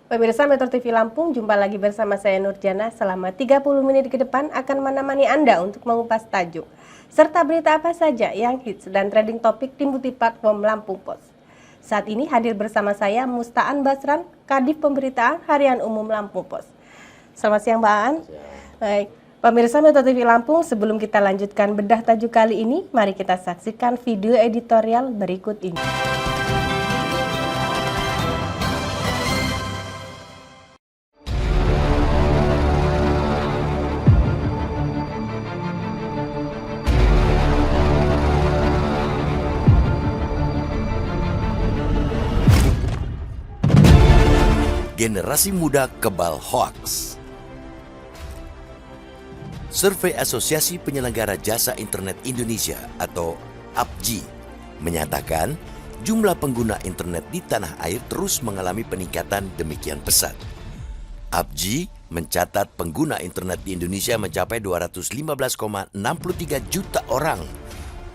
Pemirsa Metro TV Lampung, jumpa lagi bersama saya Nurjana. Selama 30 menit ke depan akan menemani Anda untuk mengupas tajuk serta berita apa saja yang hits dan trending topik di platform Lampung Pos. Saat ini hadir bersama saya Mustaan Basran, Kadif Pemberitaan Harian Umum Lampung Pos. Selamat siang, Mbak Aan. Baik, pemirsa Metro TV Lampung, sebelum kita lanjutkan bedah tajuk kali ini, mari kita saksikan video editorial berikut ini. Generasi muda kebal hoaks. Survei Asosiasi Penyelenggara Jasa Internet Indonesia atau APJI menyatakan jumlah pengguna internet di tanah air terus mengalami peningkatan demikian pesat. APJI mencatat pengguna internet di Indonesia mencapai 215,63 juta orang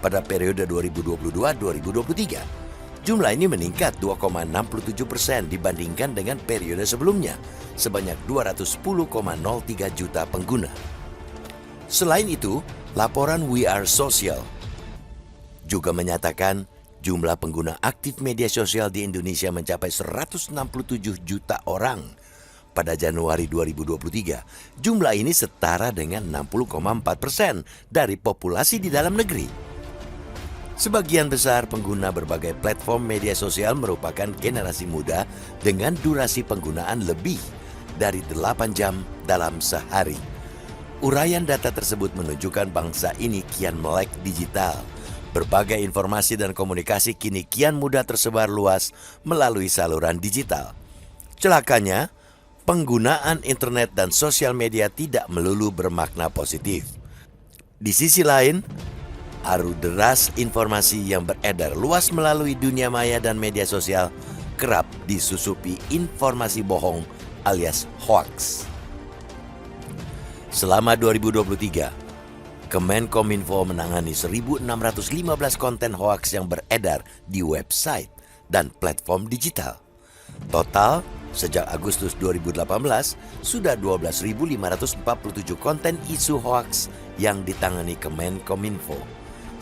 pada periode 2022-2023. Jumlah ini meningkat 2,67% dibandingkan dengan periode sebelumnya, sebanyak 210,03 juta pengguna. Selain itu, laporan We Are Social juga menyatakan jumlah pengguna aktif media sosial di Indonesia mencapai 167 juta orang pada Januari 2023. Jumlah ini setara dengan 60,4% dari populasi di dalam negeri. Sebagian besar pengguna berbagai platform media sosial merupakan generasi muda dengan durasi penggunaan lebih dari 8 jam dalam sehari. Uraian data tersebut menunjukkan bangsa ini kian melek digital. Berbagai informasi dan komunikasi kini kian mudah tersebar luas melalui saluran digital. Celakanya, penggunaan internet dan sosial media tidak melulu bermakna positif. Di sisi lain, arus deras informasi yang beredar luas melalui dunia maya dan media sosial kerap disusupi informasi bohong alias hoaks. Selama 2023, Kemenkominfo menangani 1.615 konten hoaks yang beredar di website dan platform digital. Total, sejak Agustus 2018, sudah 12.547 konten isu hoaks yang ditangani Kemenkominfo.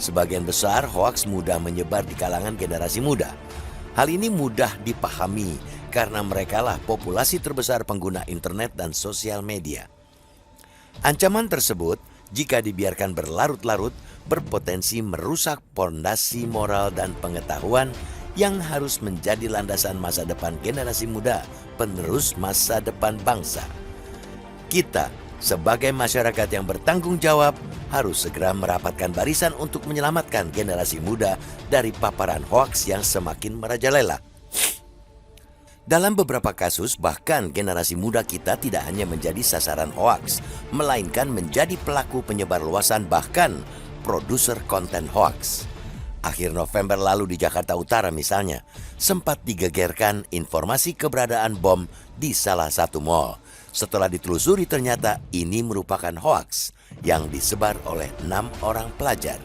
Sebagian besar hoaks mudah menyebar di kalangan generasi muda. Hal ini mudah dipahami karena merekalah populasi terbesar pengguna internet dan sosial media. Ancaman tersebut, jika dibiarkan berlarut-larut, berpotensi merusak pondasi moral dan pengetahuan yang harus menjadi landasan masa depan generasi muda, penerus masa depan bangsa. Kita, sebagai masyarakat yang bertanggung jawab, harus segera merapatkan barisan untuk menyelamatkan generasi muda dari paparan hoaks yang semakin merajalela. Dalam beberapa kasus, bahkan generasi muda kita tidak hanya menjadi sasaran hoaks, melainkan menjadi pelaku penyebar luasan bahkan produser konten hoaks. Akhir November lalu di Jakarta Utara misalnya, sempat digegerkan informasi keberadaan bom di salah satu mal. Setelah ditelusuri ternyata ini merupakan hoaks yang disebar oleh 6 orang pelajar.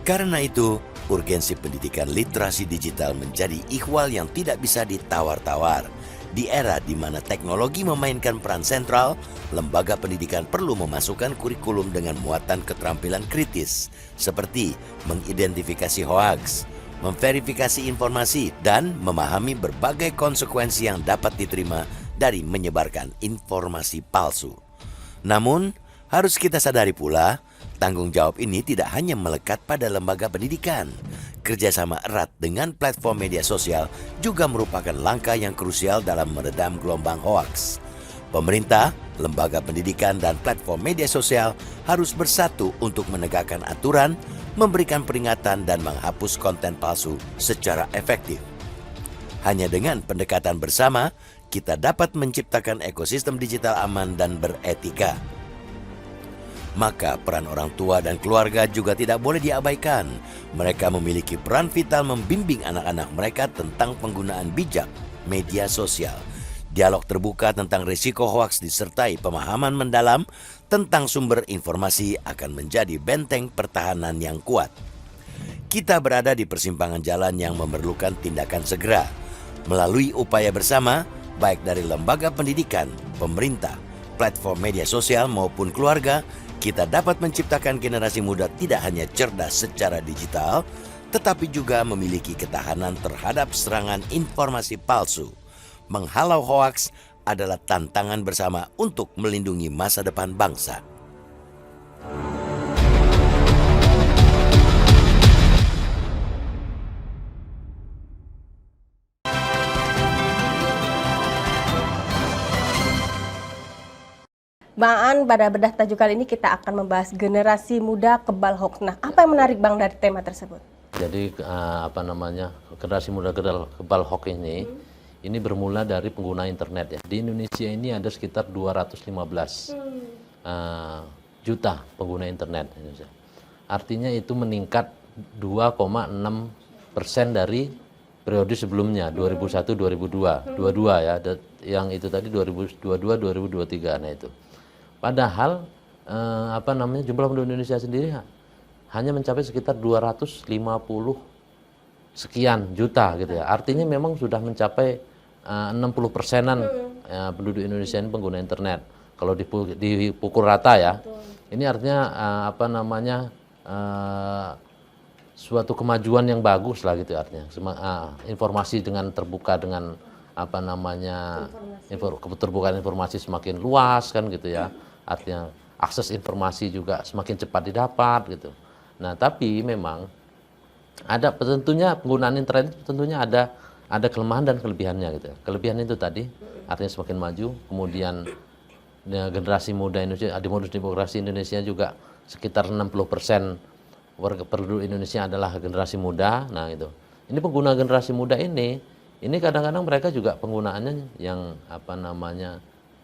Karena itu, urgensi pendidikan literasi digital menjadi ihwal yang tidak bisa ditawar-tawar. Di era di mana teknologi memainkan peran sentral, lembaga pendidikan perlu memasukkan kurikulum dengan muatan keterampilan kritis, seperti mengidentifikasi hoaks, memverifikasi informasi, dan memahami berbagai konsekuensi yang dapat diterima dari menyebarkan informasi palsu. Namun, harus kita sadari pula, tanggung jawab ini tidak hanya melekat pada lembaga pendidikan. Kerjasama erat dengan platform media sosial juga merupakan langkah yang krusial dalam meredam gelombang hoaks. Pemerintah, lembaga pendidikan, dan platform media sosial harus bersatu untuk menegakkan aturan, memberikan peringatan, dan menghapus konten palsu secara efektif. Hanya dengan pendekatan bersama, kita dapat menciptakan ekosistem digital aman dan beretika. Maka peran orang tua dan keluarga juga tidak boleh diabaikan. Mereka memiliki peran vital membimbing anak-anak mereka tentang penggunaan bijak media sosial. Dialog terbuka tentang risiko hoaks disertai pemahaman mendalam tentang sumber informasi akan menjadi benteng pertahanan yang kuat. Kita berada di persimpangan jalan yang memerlukan tindakan segera. Melalui upaya bersama, baik dari lembaga pendidikan, pemerintah, platform media sosial maupun keluarga, kita dapat menciptakan generasi muda tidak hanya cerdas secara digital, tetapi juga memiliki ketahanan terhadap serangan informasi palsu. Menghalau hoaks adalah tantangan bersama untuk melindungi masa depan bangsa. Bang Aan, pada bedah tajuk kali ini kita akan membahas generasi muda kebal hoax. Nah, apa yang menarik Bang dari tema tersebut? Jadi generasi muda kebal hoax ini bermula dari pengguna internet ya. Di Indonesia ini ada sekitar 215 juta pengguna internet. Artinya itu meningkat 2,6% dari periode sebelumnya 2001-2002, 22 ya. Yang itu tadi 2022-2023. Nah itu. Padahal jumlah penduduk Indonesia sendiri hanya mencapai sekitar 250 sekian juta gitu ya. Artinya memang sudah mencapai 60%-an penduduk Indonesia ini pengguna internet. Kalau dipukul rata ya. Ini artinya suatu kemajuan yang bagus lah gitu artinya. Informasi dengan terbuka dengan keterbukaan informasi semakin luas kan gitu ya. Artinya akses informasi juga semakin cepat didapat gitu. Nah, tapi memang ada tentunya penggunaan internet tentunya ada kelemahan dan kelebihannya gitu. Kelebihan itu tadi artinya semakin maju, kemudian generasi muda Indonesia, di modus demokrasi Indonesia juga sekitar 60% warga penduduk Indonesia adalah generasi muda. Nah, itu. Ini pengguna generasi muda ini kadang-kadang mereka juga penggunaannya yang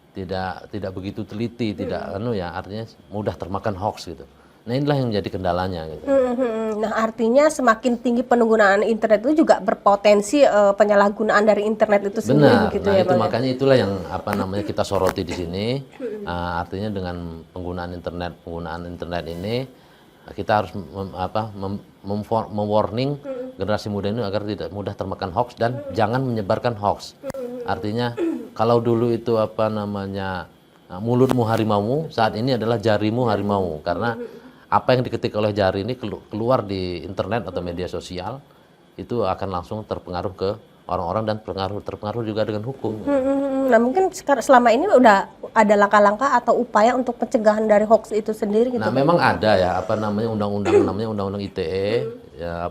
tidak begitu teliti, artinya mudah termakan hoax gitu. Nah, inilah yang menjadi kendalanya gitu. Nah, artinya semakin tinggi penggunaan internet itu juga berpotensi penyalahgunaan dari internet itu sendiri. Benar. Gitu nah, ya, itu Bang, makanya itulah yang kita soroti di sini. Artinya dengan penggunaan internet ini kita harus mewarning generasi muda ini agar tidak mudah termakan hoax dan jangan menyebarkan hoax. Artinya kalau dulu itu mulutmu harimaumu, saat ini adalah jarimu harimaumu, karena apa yang diketik oleh jari ini keluar di internet atau media sosial itu akan langsung terpengaruh ke orang-orang dan terpengaruh juga dengan hukum. Nah, mungkin selama ini udah ada langkah-langkah atau upaya untuk pencegahan dari hoax itu sendiri gitu. Nah, memang ada ya undang-undang ITE ya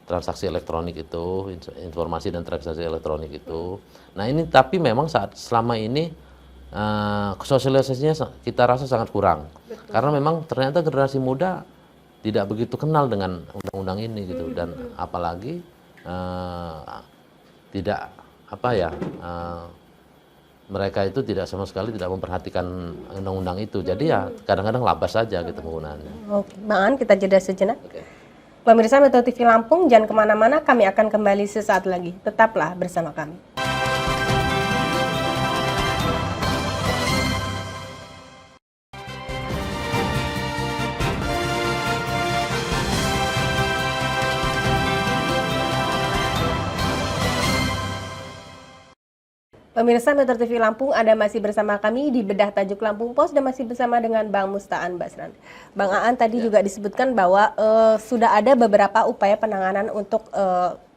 transaksi elektronik itu, informasi dan transaksi elektronik itu. Nah, ini tapi memang selama ini sosialisasinya kita rasa sangat kurang. Betul. Karena memang ternyata generasi muda tidak begitu kenal dengan undang-undang ini gitu, dan apalagi mereka itu tidak sama sekali tidak memperhatikan undang-undang itu. Jadi ya kadang-kadang labas saja gitu penggunaannya. Oke, Bang Aan, kita jeda sejenak. Oke. Pemirsa Metro TV Lampung, jangan kemana-mana, kami akan kembali sesaat lagi. Tetaplah bersama kami. Pemirsa Metro TV Lampung, Anda masih bersama kami di Bedah Tajuk Lampung Pos dan masih bersama dengan Bang Mustaan Basran. Bang Aan tadi juga disebutkan bahwa sudah ada beberapa upaya penanganan untuk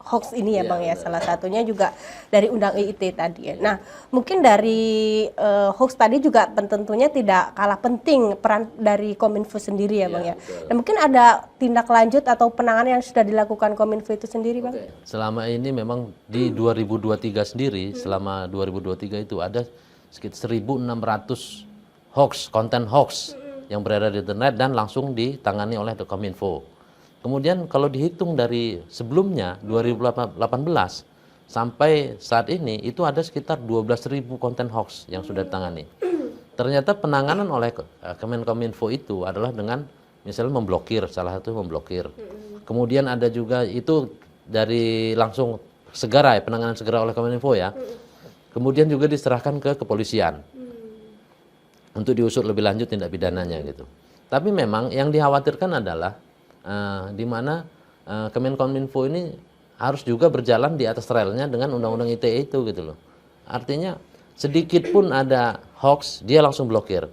hoax ini ya, Bang ya. Salah satunya juga dari Undang IIT tadi ya. Nah, mungkin dari hoax tadi juga tentunya tidak kalah penting peran dari Kominfo sendiri ya, Bang ya. Dan mungkin ada tindak lanjut atau penanganan yang sudah dilakukan Kominfo itu sendiri, Bang? Selama ini memang di 2023 sendiri, selama 2023 itu ada sekitar 1.600 konten hoax yang beredar di internet dan langsung ditangani oleh Kominfo. Kemudian kalau dihitung dari sebelumnya 2018 sampai saat ini itu ada sekitar 12.000 konten hoax yang sudah ditangani. Ternyata penanganan oleh Kemenkominfo itu adalah dengan misalnya memblokir, salah satu memblokir. Kemudian ada juga itu dari langsung segera ya, penanganan segera oleh Kominfo ya. Kemudian juga diserahkan ke kepolisian untuk diusut lebih lanjut tindak pidananya gitu. Tapi memang yang dikhawatirkan adalah di mana Kemenkominfo ini harus juga berjalan di atas relnya dengan Undang-Undang ITE itu gitu loh. Artinya sedikit pun ada hoax, dia langsung blokir.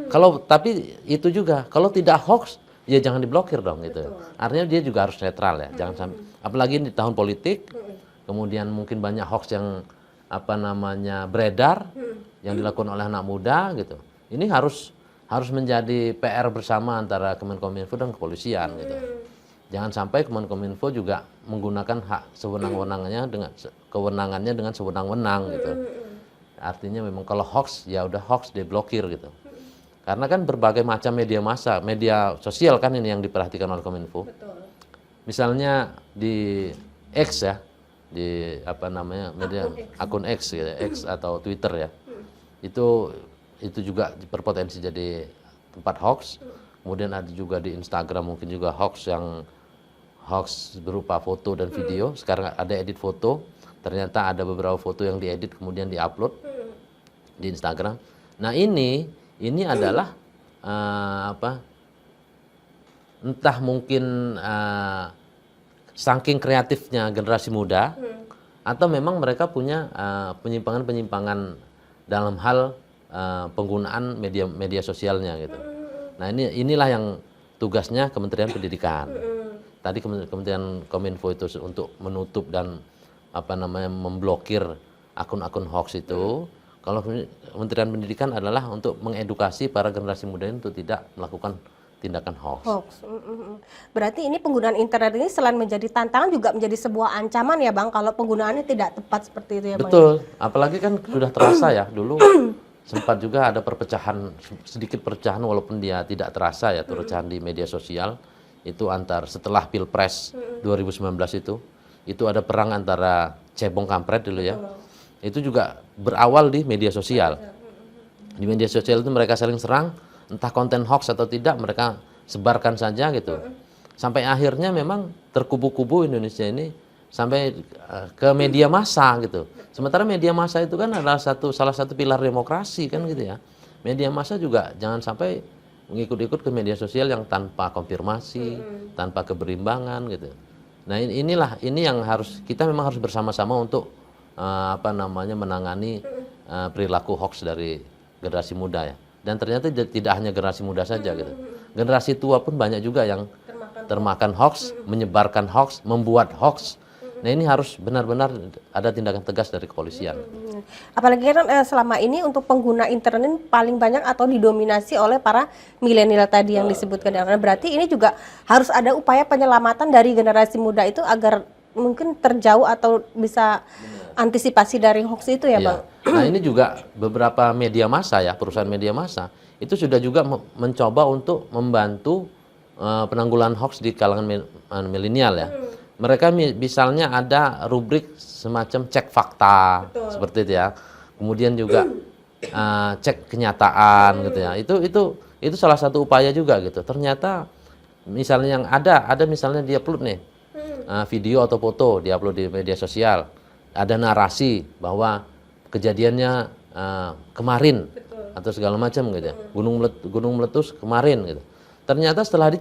Kalau tapi itu juga, kalau tidak hoax, ya jangan diblokir dong gitu. Artinya dia juga harus netral ya, jangan sampai. Apalagi di tahun politik, kemudian mungkin banyak hoax yang beredar, yang dilakukan oleh anak muda gitu. Ini harus menjadi PR bersama antara Kemenkominfo dan kepolisian gitu. Jangan sampai Kemenkominfo juga menggunakan hak kewenangannya dengan sewenang-wenang gitu. Artinya memang kalau hoax ya udah hoax diblokir gitu. Karena kan berbagai macam media massa, media sosial kan ini yang diperhatikan oleh Kominfo. Misalnya di X ya, di media akun X gitu, X atau Twitter ya. Itu juga berpotensi jadi tempat hoax. Kemudian ada juga di Instagram mungkin juga hoax berupa foto dan video. Sekarang ada edit foto, ternyata ada beberapa foto yang diedit kemudian diupload di Instagram. Nah ini adalah entah mungkin saking kreatifnya generasi muda atau memang mereka punya penyimpangan-penyimpangan dalam hal penggunaan media sosialnya gitu. Nah inilah yang tugasnya Kementerian Pendidikan. Tadi Kementerian Kominfo itu untuk menutup dan memblokir akun-akun hoax itu. Kalau Kementerian Pendidikan adalah untuk mengedukasi para generasi muda ini untuk tidak melakukan tindakan hoax. Berarti ini penggunaan internet ini selain menjadi tantangan juga menjadi sebuah ancaman ya Bang, kalau penggunaannya tidak tepat seperti itu ya Bang? Betul, apalagi kan sudah terasa ya, dulu sempat juga ada sedikit perpecahan walaupun dia tidak terasa ya, perpecahan di media sosial, itu setelah Pilpres 2019 itu ada perang antara cebong kampret dulu ya. Itu juga berawal di media sosial. Di media sosial itu mereka saling serang, entah konten hoax atau tidak mereka sebarkan saja gitu. Sampai akhirnya memang terkubu-kubu Indonesia ini sampai ke media massa gitu. Sementara media massa itu kan adalah salah satu pilar demokrasi kan gitu ya. Media massa juga jangan sampai mengikut-ikut ke media sosial yang tanpa konfirmasi, tanpa keberimbangan gitu. Nah ini yang kita memang harus bersama-sama untuk menangani perilaku hoax dari generasi muda ya. Dan ternyata tidak hanya generasi muda saja gitu. Generasi tua pun banyak juga yang termakan hoax, menyebarkan hoax, membuat hoax. Nah ini harus benar-benar ada tindakan tegas dari kepolisian. Apalagi kan selama ini untuk pengguna internet ini paling banyak atau didominasi oleh para milenial tadi yang disebutkan. Berarti ini juga harus ada upaya penyelamatan dari generasi muda itu agar mungkin terjauh atau bisa antisipasi dari hoax itu ya Bang? Nah ini juga beberapa media massa ya, perusahaan media massa itu sudah juga mencoba untuk membantu penanggulangan hoax di kalangan milenial ya. Mereka misalnya ada rubrik semacam cek fakta seperti itu ya. Kemudian juga cek kenyataan gitu ya. Itu salah satu upaya juga gitu. Ternyata misalnya yang ada misalnya dia upload nih video atau foto diupload di media sosial. Ada narasi bahwa kejadiannya kemarin atau segala macam gitu ya. Gunung meletus kemarin gitu. Ternyata setelah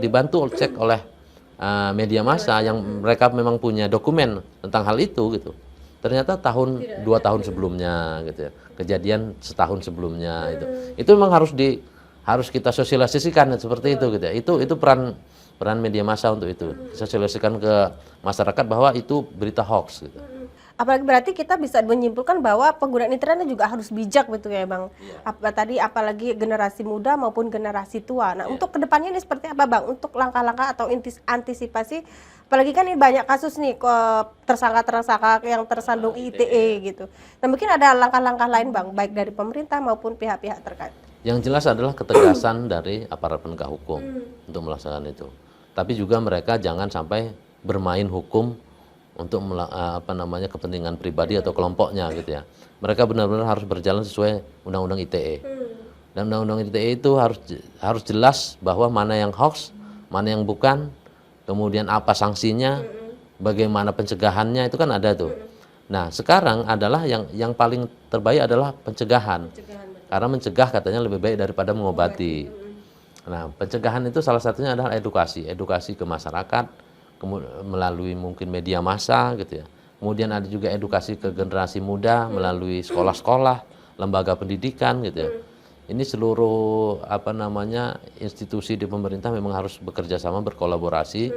dibantu cek oleh media massa yang mereka memang punya dokumen tentang hal itu gitu. Ternyata 2 tahun sebelumnya gitu ya. Kejadian setahun sebelumnya itu. Itu memang harus kita sosialisasikan seperti itu gitu ya. Itu peran media massa untuk itu. Sosialisasikan ke masyarakat bahwa itu berita hoax gitu. Apalagi berarti kita bisa menyimpulkan bahwa penggunaan internet juga harus bijak betul ya Bang. Apalagi generasi muda maupun generasi tua. Nah, untuk kedepannya ini seperti apa Bang? Untuk langkah-langkah atau antisipasi, apalagi kan ini banyak kasus nih tersangka-tersangka yang tersandung ITE gitu. Nah, mungkin ada langkah-langkah lain Bang, baik dari pemerintah maupun pihak-pihak terkait. Yang jelas adalah ketegasan dari aparat penegak hukum untuk melaksanakan itu. Tapi juga mereka jangan sampai bermain hukum untuk kepentingan pribadi atau kelompoknya gitu ya. Mereka benar-benar harus berjalan sesuai Undang-Undang ITE. Dan Undang-Undang ITE itu harus jelas bahwa mana yang hoax, mana yang bukan, kemudian apa sanksinya, bagaimana pencegahannya itu kan ada tuh. Nah sekarang adalah yang paling terbaik adalah pencegahan. Karena mencegah katanya lebih baik daripada mengobati. Nah pencegahan itu salah satunya adalah edukasi ke masyarakat, melalui mungkin media massa gitu ya. kemudian ada juga edukasi ke generasi muda melalui sekolah-sekolah, lembaga pendidikan gitu ya. Ini seluruh institusi di pemerintah memang harus bekerja sama, berkolaborasi,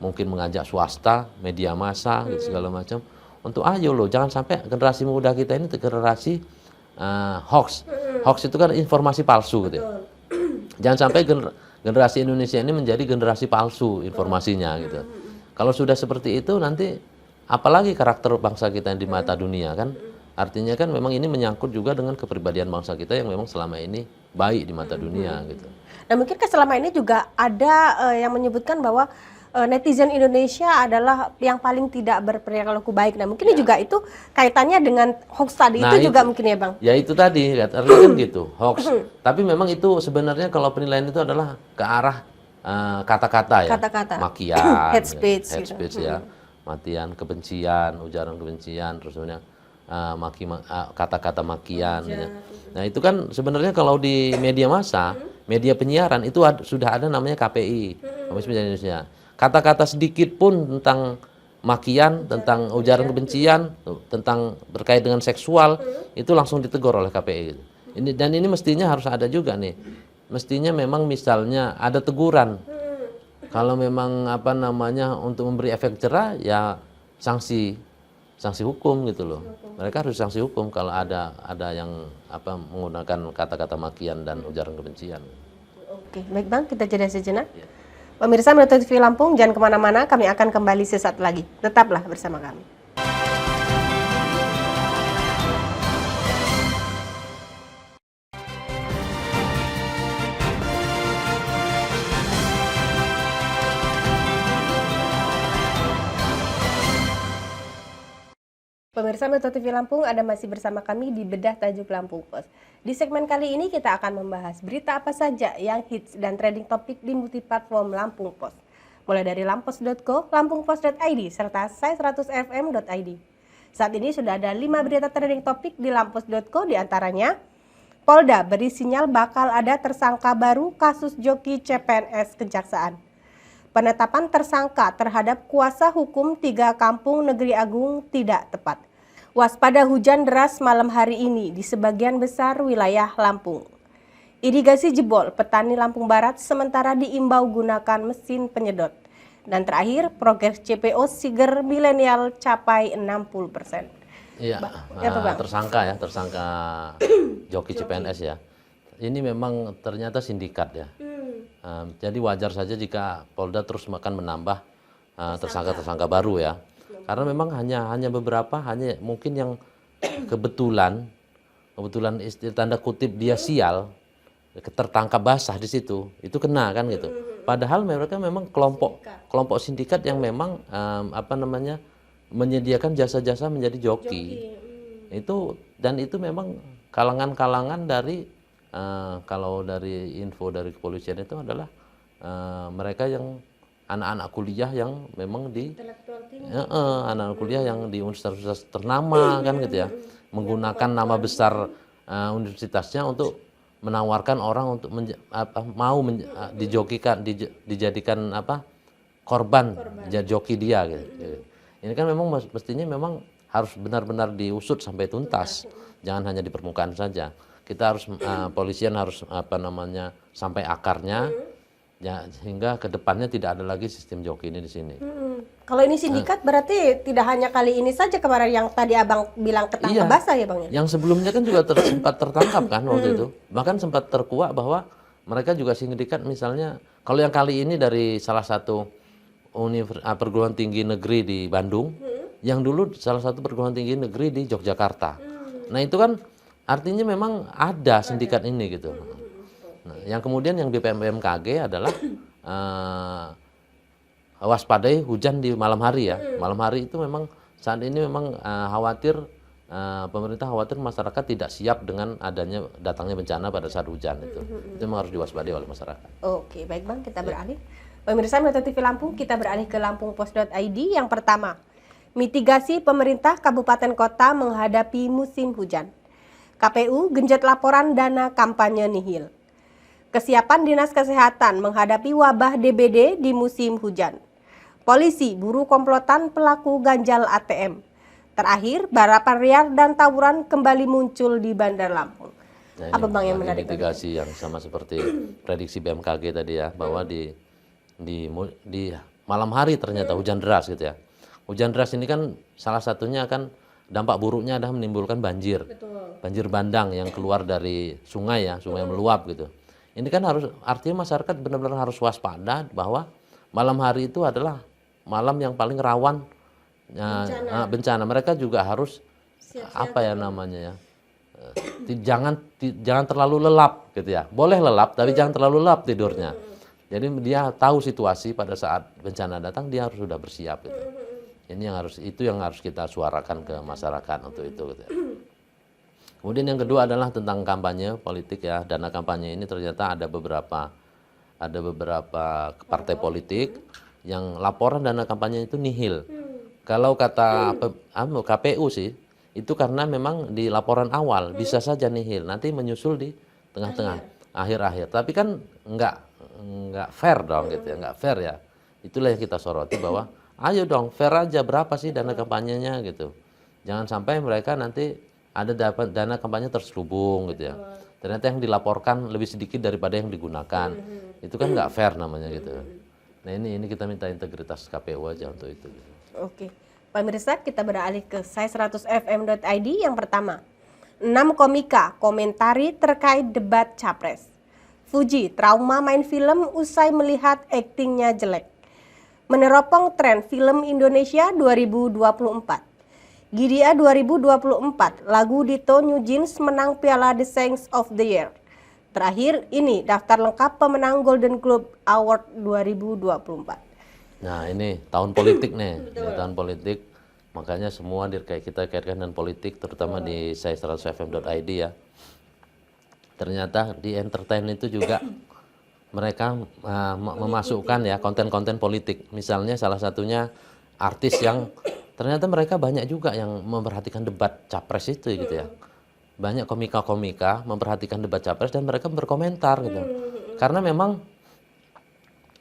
mungkin mengajak swasta, media massa gitu segala macam untuk ayo loh, jangan sampai generasi muda kita ini generasi hoax. Hoax itu kan informasi palsu gitu ya. Jangan sampai generasi Indonesia ini menjadi generasi palsu informasinya gitu. Kalau sudah seperti itu nanti apalagi karakter bangsa kita di mata dunia kan? Artinya kan memang ini menyangkut juga dengan kepribadian bangsa kita yang memang selama ini baik di mata dunia gitu. Nah mungkin selama ini juga ada yang menyebutkan bahwa netizen Indonesia adalah yang paling tidak berperilaku baik. Nah mungkin juga itu kaitannya dengan hoax tadi itu juga mungkin ya Bang? Ya itu tadi, artinya kan gitu, hoax. Tapi memang itu sebenarnya kalau penilaian itu adalah ke arah kata-kata ya, makian, hate speech ya, matian, kebencian, ujaran kebencian, terus kemudian kata-kata makian. Ya. Nah itu kan sebenarnya kalau di media massa, media penyiaran itu sudah ada namanya KPI, Komisi Penyiaran Indonesia. Kata-kata sedikit pun tentang makian, tentang ujaran kebencian, tentang berkait dengan seksual, itu langsung ditegur oleh KPI. Dan ini mestinya harus ada juga nih. Mestinya memang misalnya ada teguran. Kalau memang untuk memberi efek jerah ya sanksi hukum gitu loh. Mereka harus sanksi hukum kalau ada yang menggunakan kata-kata makian dan ujaran kebencian. Oke, baik Bang, kita jeda sejenak. Pemirsa Metro TV Lampung, jangan kemana-mana, kami akan kembali sesaat lagi. Tetaplah bersama kami. Pemirsa Metro TV Lampung, Anda masih bersama kami di Bedah Tajuk Lampung Pos. Di segmen kali ini kita akan membahas berita apa saja yang hits dan trending topik di multiplatform Lampung Pos. Mulai dari lampos.co, lampungpos.id, serta sai100fm.id. Saat ini sudah ada 5 berita trending topik di lampos.co, diantaranya Polda beri sinyal bakal ada tersangka baru kasus joki CPNS Kejaksaan. Penetapan tersangka terhadap kuasa hukum 3 kampung negeri agung tidak tepat. Waspada hujan deras malam hari ini di sebagian besar wilayah Lampung. Irigasi jebol, petani Lampung Barat sementara diimbau gunakan mesin penyedot. Dan terakhir, progres CPO Siger milenial capai 60%. Iya, tersangka joki CPNS ya. Ini memang ternyata sindikat ya. Jadi wajar saja jika Polda terus akan menambah tersangka-tersangka baru ya. Karena memang hanya beberapa, hanya mungkin yang kebetulan istilah tanda kutip dia sial, tertangkap basah di situ, itu kena kan gitu. Padahal mereka memang kelompok sindikat yang memang menyediakan jasa-jasa menjadi joki. Itu memang kalangan-kalangan dari kalau dari info dari kepolisian itu adalah mereka yang anak-anak kuliah yang memang anak-anak kuliah yang di universitas ternama kan gitu ya, menggunakan nama besar universitasnya untuk menawarkan orang untuk dijadikan korban joki dia gitu. Ini kan memang mestinya memang harus benar-benar diusut sampai tuntas, jangan hanya di permukaan saja. Kita harus polisian harus sampai akarnya. Ya, sehingga kedepannya tidak ada lagi sistem joki ini di sini. Kalau ini sindikat berarti tidak hanya kali ini saja kemarin yang tadi Abang bilang ketangkap basah ya Bang? Yang sebelumnya kan juga sempat tertangkap kan waktu itu. Bahkan sempat terkuak bahwa mereka juga sindikat misalnya. Kalau yang kali ini dari salah satu perguruan tinggi negeri di Bandung, yang dulu salah satu perguruan tinggi negeri di Yogyakarta. Nah itu kan artinya memang ada sindikat ini gitu. Nah, yang kemudian yang BMKG adalah waspadai hujan di malam hari ya. Malam hari itu memang saat ini memang pemerintah khawatir masyarakat tidak siap dengan datangnya bencana pada saat hujan itu. Itu memang harus diwaspadai oleh masyarakat. Oke, baik Bang, kita beralih. Pemirsa Metro TV Lampung, kita beralih ke lampungpos.id. Yang pertama, mitigasi pemerintah kabupaten kota menghadapi musim hujan. KPU genjot laporan dana kampanye nihil. Kesiapan Dinas Kesehatan menghadapi wabah DBD di musim hujan. Polisi buru komplotan pelaku ganjal ATM. Terakhir, balapan liar dan tawuran kembali muncul di Bandar Lampung. Nah, Apa Bang yang lagi menarik? mitigasi yang sama seperti prediksi BMKG tadi ya, bahwa di malam hari ternyata hujan deras gitu ya. Hujan deras ini kan salah satunya kan dampak buruknya adalah menimbulkan banjir. Banjir bandang yang keluar dari sungai ya, sungai meluap gitu. Ini kan harus, artinya masyarakat benar-benar harus waspada bahwa malam hari itu adalah malam yang paling rawan bencana. Mereka juga harus apa ya namanya ya, jangan terlalu lelap gitu ya. Boleh lelap tapi jangan terlalu lelap tidurnya. Jadi dia tahu situasi pada saat bencana datang, dia harus sudah bersiap gitu. Itu yang harus kita suarakan ke masyarakat untuk itu gitu ya. Kemudian yang kedua adalah tentang kampanye politik ya. Dana kampanye ini ternyata ada beberapa partai politik yang laporan dana kampanye itu nihil. Kalau kata KPU sih, itu karena memang di laporan awal bisa saja nihil, nanti menyusul di tengah-tengah, akhir-akhir. Tapi kan nggak fair dong gitu ya, nggak fair ya. Itulah yang kita soroti bahwa ayo dong fair aja, berapa sih dana kampanyenya gitu. Jangan sampai mereka nanti ada dana kampanye terselubung gitu ya. Ternyata yang dilaporkan lebih sedikit daripada yang digunakan. Itu kan nggak fair namanya gitu. Nah ini kita minta integritas KPU aja untuk itu. Gitu. Oke, pemirsa, kita beralih ke sai100fm.id yang pertama. 6 komika komentari terkait debat Capres. Fuji trauma main film usai melihat aktingnya jelek. Meneropong tren film Indonesia 2024. Gidia 2024, lagu Dito New Jeans menang piala The Songs of the Year. Terakhir, ini daftar lengkap pemenang Golden Globe Award 2024. Nah ini tahun politik nih, ini tahun politik, makanya semua kita kaitkan dengan politik, terutama di sai100fm.id ya. Ternyata di entertain itu juga mereka memasukkan ya konten-konten politik. Misalnya salah satunya artis yang ternyata mereka banyak juga yang memperhatikan debat capres itu gitu ya. Banyak komika-komika memperhatikan debat capres dan mereka berkomentar gitu. Karena memang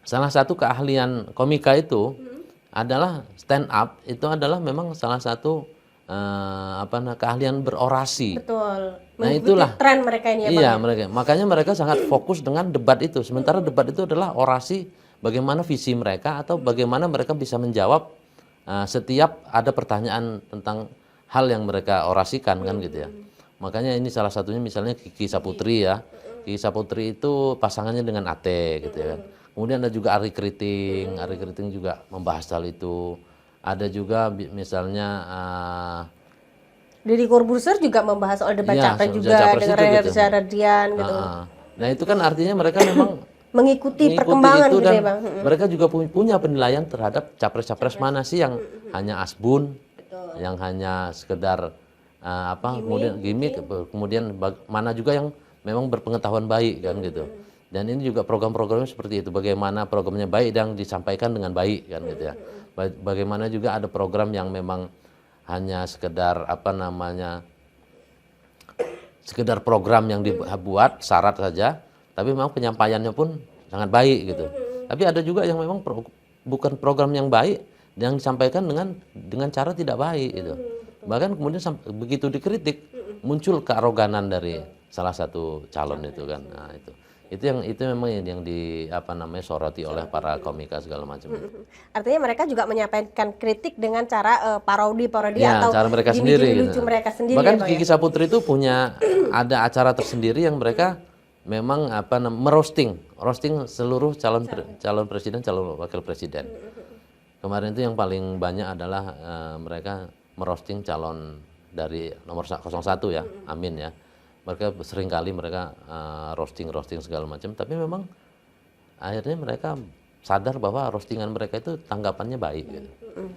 salah satu keahlian komika itu adalah stand up, itu adalah memang salah satu keahlian berorasi. Betul. Nah itulah tren mereka ini ya, iya, Bang. makanya mereka sangat fokus dengan debat itu. Sementara debat itu adalah orasi, bagaimana visi mereka atau bagaimana mereka bisa menjawab setiap ada pertanyaan tentang hal yang mereka orasikan kan gitu ya. Makanya ini salah satunya misalnya Kiki Saputri ya. Kiki Saputri itu pasangannya dengan Ate gitu ya kan. Kemudian ada juga Ari Kriting. Ari Kriting juga membahas hal itu. Ada juga misalnya Deddy Corbuzier juga membahas soal debat iya, capres juga capres dengan itu gitu. Reza Radian gitu. Nah itu kan artinya mereka memang Mengikuti perkembangan itu gitu dan ya, Bang. mereka juga punya penilaian terhadap capres-capres mana sih yang hanya asbun, yang hanya sekedar kemudian gimmick, kemudian mana juga yang memang berpengetahuan baik kan gitu. Dan ini juga program-programnya seperti itu, bagaimana programnya baik dan disampaikan dengan baik kan gitu ya. Bagaimana juga ada program yang memang hanya sekedar sekedar program yang dibuat syarat saja, tapi memang penyampaiannya pun sangat baik gitu. Tapi ada juga yang memang bukan program yang baik yang disampaikan dengan cara tidak baik gitu. Bahkan kemudian begitu dikritik muncul kearoganan dari salah satu calon itu kan. Nah, itu memang yang soroti oleh para komika segala macam. Artinya mereka juga menyampaikan kritik dengan cara parodi ya, atau cara mereka gimmick sendiri lucu gitu. mereka sendiri. Bahkan ya, Bang, Kiki Saputri itu punya ada acara tersendiri yang mereka memang merosting seluruh calon presiden, calon wakil presiden. Kemarin itu yang paling banyak adalah mereka merosting calon dari nomor 01 ya, Amin ya. Mereka seringkali roasting segala macam, tapi memang akhirnya mereka sadar bahwa roastingan mereka itu tanggapannya baik gitu.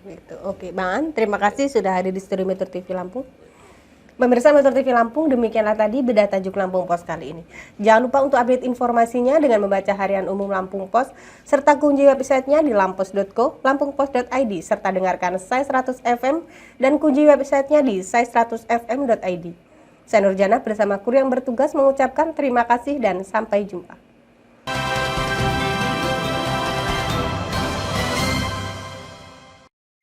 Gitu. Oke, Bang An, terima kasih sudah hadir di studio Metro TV Lampung. Pemirsa Metro TV Lampung, demikianlah tadi bedah tajuk Lampung Pos kali ini. Jangan lupa untuk update informasinya dengan membaca Harian Umum Lampung Pos, serta kunjungi websitenya di lampos.co, lampungpos.id, serta dengarkan sai100 FM dan kunjungi websitenya di sai100fm.id. Saya Nurjana bersama kru yang bertugas mengucapkan terima kasih dan sampai jumpa.